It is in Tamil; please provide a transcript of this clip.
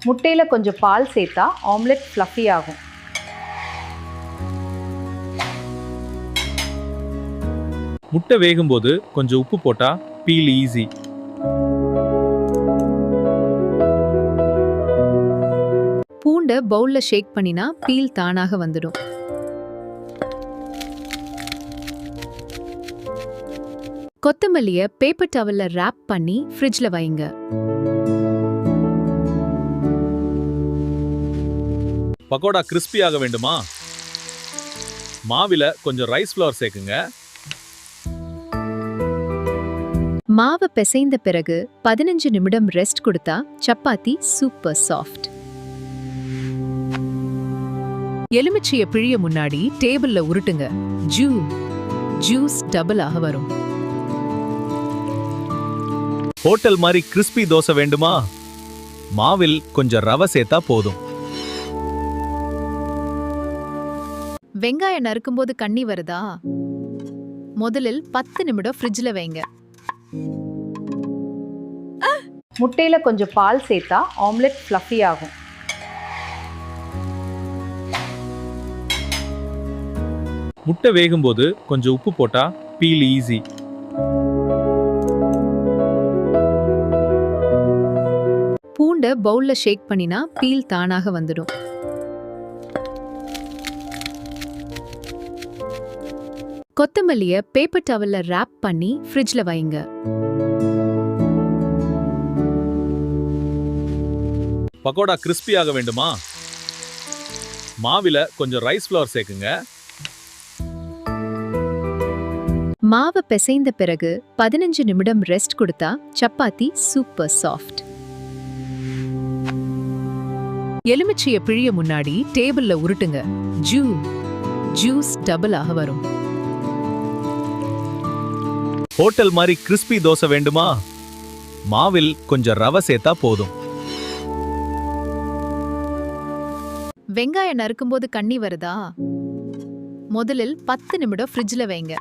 முட்டையில் கொஞ்சம் பால் சேர்த்தா ஆம்லெட் ஃப்ளஃபி ஆகும். முட்டை வேகும்போது கொஞ்சம் உப்பு போட்டா பீல் ஈஸி. பூண்டை பவுல்ல ஷேக் பண்ணினா பீல் தானாக வந்துடும். கொத்தமல்லிய பேப்பர் டவல்ல ராப் பண்ணி ஃப்ரிட்ஜ்ல வைங்க. பக்கோடா கிறிஸ்பி ஆக வேண்டுமா? மாவில கொஞ்சம் ரைஸ் ஃப்ளவர் சேர்க்குங்க. மாவை பிசைந்த பிறகு 15 நிமிடம் ரெஸ்ட் கொடுத்தா சப்பாத்தி சூப்பர் சாஃப்ட். எலுமிச்சைய பிழிய முன்னாடி டேபிள்ல உருட்டுங்க. ஜூஸ் டபுள் ஆக வரும். ஹோட்டல் மாதிரி கிறிஸ்பி தோசை வேண்டுமா? மாவில் கொஞ்சம் ரவை சேர்த்தா போதும். வெங்காயம் நறுக்கும்போது கண்ணி வருதா? முதலில் 10 நிமிடம் ஃப்ரிட்ஜ்ல வைங்க. முட்டையில் கொஞ்சம் பால் சேர்த்தா ஆம்லெட் ஃப்ளஃபி ஆகும். முட்டை வேகும்போது கொஞ்சம் உப்பு போட்டா பீல் ஈஸி. பூண்டை பவுல்ல ஷேக் பண்ணினா பீல் தானாக வந்துடும். கொத்தமல்லிய பேப்பர் டவல்ல ராப் பண்ணி ஃப்ரிட்ஜ்ல வைங்க. பக்கோடா கிறிஸ்பி ஆக வேண்டுமா? மாவில கொஞ்சம் ரைஸ் ஃப்ளவர் சேர்க்குங்க. மாவை பிசைந்த பிறகு 15 நிமிடம் ரெஸ்ட் கொடுத்தா சப்பாத்தி சூப்பர் சாஃப்ட். எலுமிச்சைய பிழிய முன்னாடி டேபிள்ல உருட்டுங்க. ஜூஸ் டபுள் ஆக வரும். ஹோட்டல் மாதிரி கிறிஸ்பி தோசை வேண்டுமா? மாவில் கொஞ்சம் ரவை சேர்த்தா போதும். வெங்காயம் நறுக்கும்போது கண்ணி வருதா? முதலில் 10 நிமிடம் ஃப்ரிட்ஜ்ல வைங்க.